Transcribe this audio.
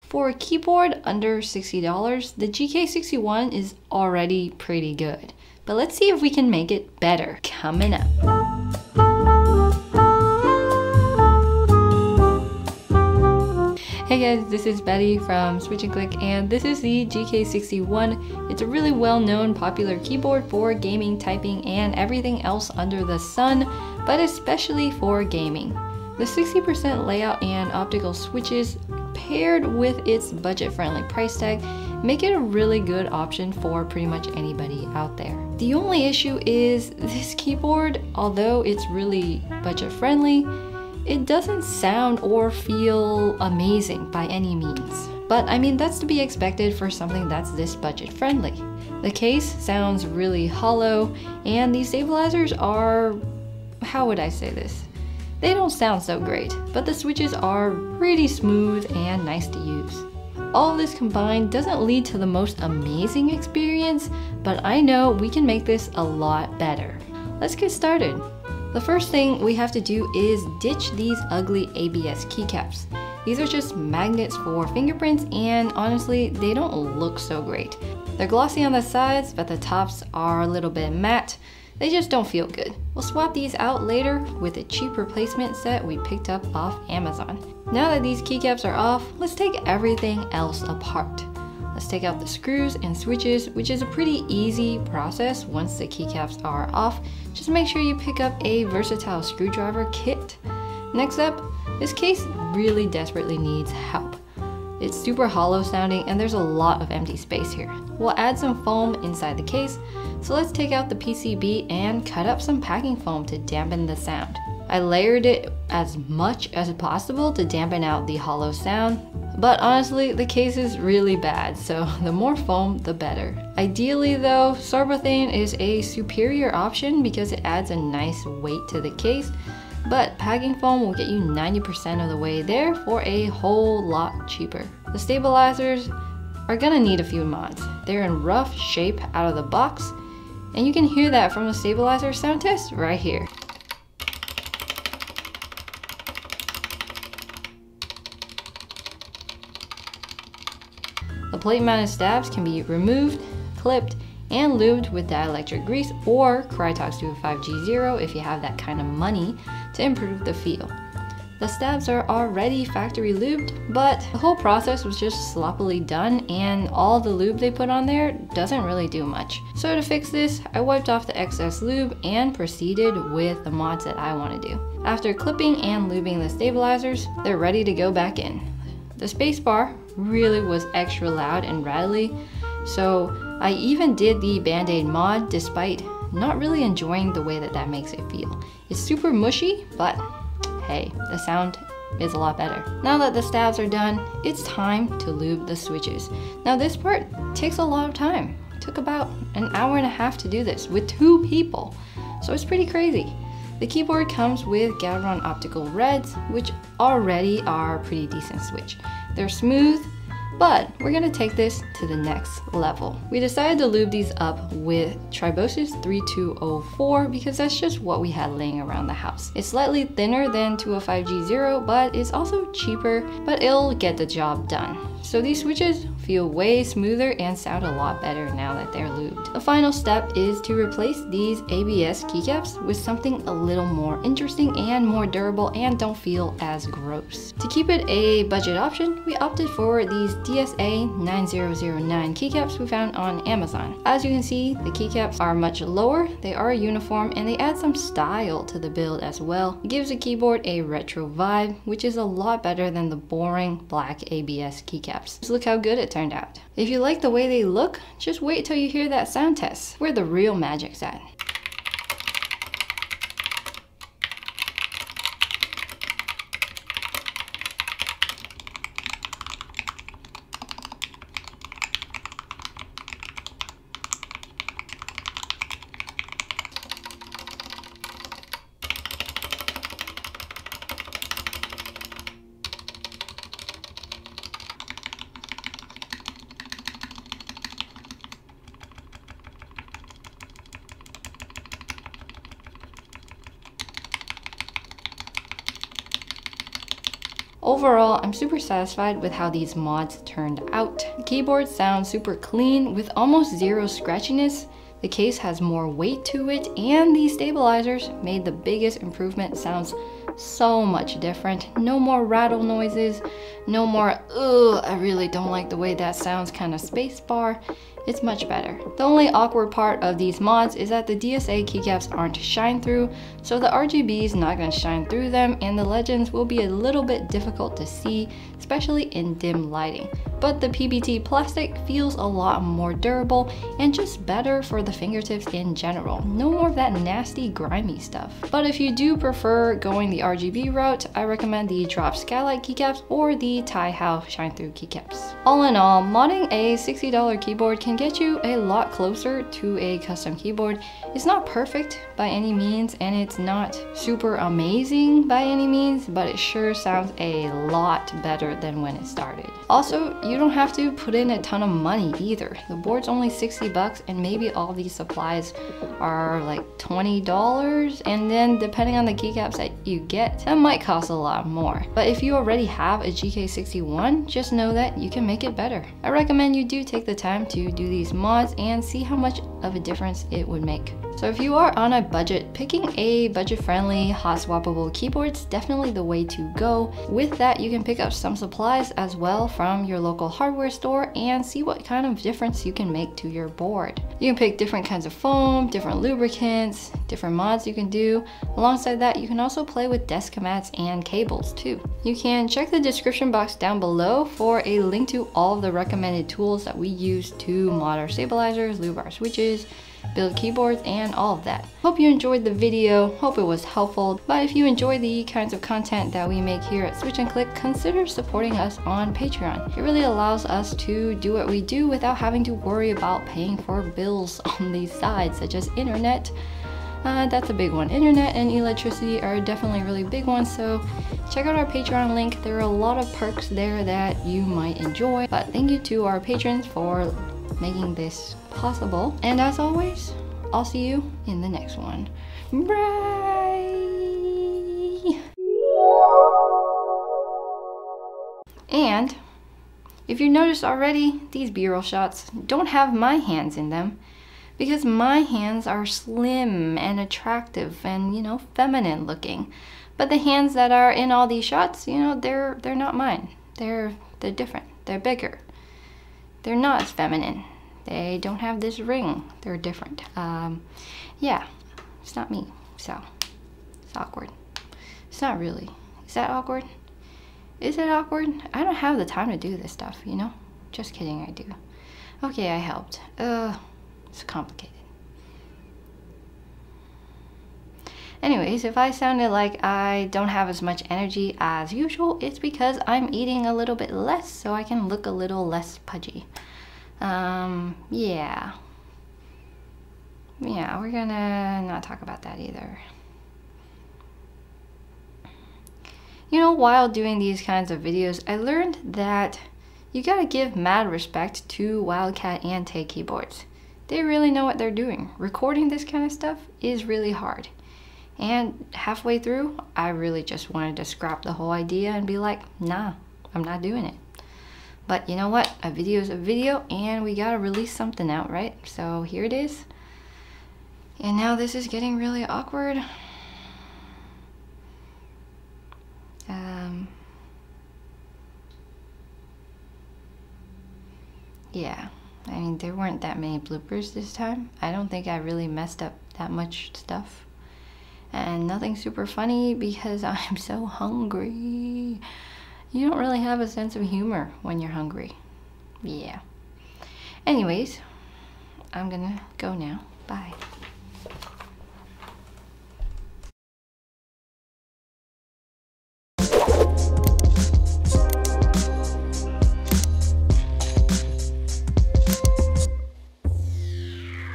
For a keyboard under $60, the GK61 is already pretty good. But let's see if we can make it better coming up. Hey guys, this is Betty from Switch and Click, and this is the GK61. It's a really well-known popular keyboard for gaming, typing, and everything else under the sun, but especially for gaming. The 60% layout and optical switches paired with its budget-friendly price tag make it a really good option for pretty much anybody out there. The only issue is this keyboard, although it's really budget-friendly, it doesn't sound or feel amazing by any means. But I mean, that's to be expected for something that's this budget friendly. The case sounds really hollow, and these stabilizers are, how would I say this? They don't sound so great, but the switches are pretty smooth and nice to use. All of this combined doesn't lead to the most amazing experience, but I know we can make this a lot better. Let's get started. The first thing we have to do is ditch these ugly ABS keycaps. These are just magnets for fingerprints, and honestly, they don't look so great. They're glossy on the sides, but the tops are a little bit matte. They just don't feel good. We'll swap these out later with a cheap replacement set we picked up off Amazon. Now that these keycaps are off, let's take everything else apart. Let's take out the screws and switches, which is a pretty easy process once the keycaps are off. Just make sure you pick up a versatile screwdriver kit. Next up, this case really desperately needs help. It's super hollow sounding and there's a lot of empty space here. We'll add some foam inside the case, so let's take out the PCB and cut up some packing foam to dampen the sound. I layered it as much as possible to dampen out the hollow sound, but honestly, the case is really bad, so the more foam, the better. Ideally though, Sarbathane is a superior option because it adds a nice weight to the case, but packing foam will get you 90% of the way there for a whole lot cheaper. The stabilizers are gonna need a few mods. They're in rough shape out of the box, and you can hear that from the stabilizer sound test right here. The plate mounted stabs can be removed, clipped, and lubed with dielectric grease or Krytox 205G0 if you have that kind of money to improve the feel. The stabs are already factory lubed, but the whole process was just sloppily done and all the lube they put on there doesn't really do much. So to fix this, I wiped off the excess lube and proceeded with the mods that I want to do. After clipping and lubing the stabilizers, they're ready to go back in. The spacebar really was extra loud and rattly, so I even did the Band-Aid mod despite not really enjoying the way that makes it feel. It's super mushy, but hey, the sound is a lot better. Now that the stabs are done, it's time to lube the switches. Now this part takes a lot of time. It took about an hour and a half to do this with 2 people, so it's pretty crazy. The keyboard comes with Gateron Optical Reds, which already are a pretty decent switch. They're smooth, but we're gonna take this to the next level. We decided to lube these up with Tribosys 3204 because that's just what we had laying around the house. It's slightly thinner than 205G0, but it's also cheaper, but it'll get the job done. So these switches feel way smoother and sound a lot better now that they're lubed. The final step is to replace these ABS keycaps with something a little more interesting and more durable and don't feel as gross. To keep it a budget option, we opted for these DSA 9009 keycaps we found on Amazon. As you can see, the keycaps are much lower, they are uniform, and they add some style to the build as well. It gives the keyboard a retro vibe, which is a lot better than the boring black ABS keycaps. Just look how good it turned out. If you like the way they look, just wait till you hear that sound test, where the real magic's at. Overall, I'm super satisfied with how these mods turned out. The keyboard sounds super clean with almost zero scratchiness. The case has more weight to it, and these stabilizers made the biggest improvement. Sounds so much different. No more rattle noises, no more, ugh, I really don't like the way that sounds kind of spacebar. It's much better. The only awkward part of these mods is that the DSA keycaps aren't shine through, so the RGB is not going to shine through them, and the legends will be a little bit difficult to see, especially in dim lighting. But the PBT plastic feels a lot more durable and just better for the fingertips in general. No more of that nasty grimy stuff. But if you do prefer going the RGB route, I recommend the Drop Skylight keycaps or the Taihao shine through keycaps. All in all, modding a $60 keyboard can get you a lot closer to a custom keyboard. It's not perfect by any means, and it's not super amazing by any means, but it sure sounds a lot better than when it started. Also, you don't have to put in a ton of money either. The board's only 60 bucks, and maybe all these supplies are like $20, and then depending on the keycaps that you get, that might cost a lot more. But if you already have a GK61, just know that you can make it better. I recommend you do take the time to do these mods and see how much of a difference it would make. So if you are on a budget, picking a budget-friendly, hot swappable keyboard is definitely the way to go. With that, you can pick up some supplies as well from your local hardware store and see what kind of difference you can make to your board. You can pick different kinds of foam, different lubricants, different mods you can do. Alongside that, you can also play with desk mats and cables too. You can check the description box down below for a link to all of the recommended tools that we use to mod our stabilizers, lube our switches, build keyboards, and all of that. Hope you enjoyed the video, hope it was helpful. But if you enjoy the kinds of content that we make here at Switch and Click, consider supporting us on Patreon. It really allows us to do what we do without having to worry about paying for bills on these sides, such as internet. That's a big one. Internet and electricity are definitely really big ones, so check out our Patreon link. There are a lot of perks there that you might enjoy. But thank you to our patrons for making this possible. And as always, I'll see you in the next one. Bye! And if you noticed already, these B-roll shots don't have my hands in them, because my hands are slim and attractive and, you know, feminine looking. But the hands that are in all these shots, you know, they're not mine. They're different. They're bigger. They're not as feminine. They don't have this ring. They're different. Yeah, it's not me, so it's awkward. It's not really. Is that awkward? Is it awkward? I don't have the time to do this stuff, you know? Just kidding, I do. Okay, I helped. It's complicated. Anyways, if I sounded like I don't have as much energy as usual, it's because I'm eating a little bit less so I can look a little less pudgy. Yeah, we're gonna not talk about that either. You know, while doing these kinds of videos, I learned that you gotta give mad respect to Wildcat and Tay keyboards. They really know what they're doing. Recording this kind of stuff is really hard. And halfway through, I really just wanted to scrap the whole idea and be like, nah, I'm not doing it. But you know what? A video is a video, and we gotta release something out, right? So here it is. And now this is getting really awkward. Yeah, I mean, there weren't that many bloopers this time. I don't think I really messed up that much stuff. And nothing super funny because I'm so hungry. You don't really have a sense of humor when you're hungry. Yeah. Anyways, I'm gonna go now. Bye.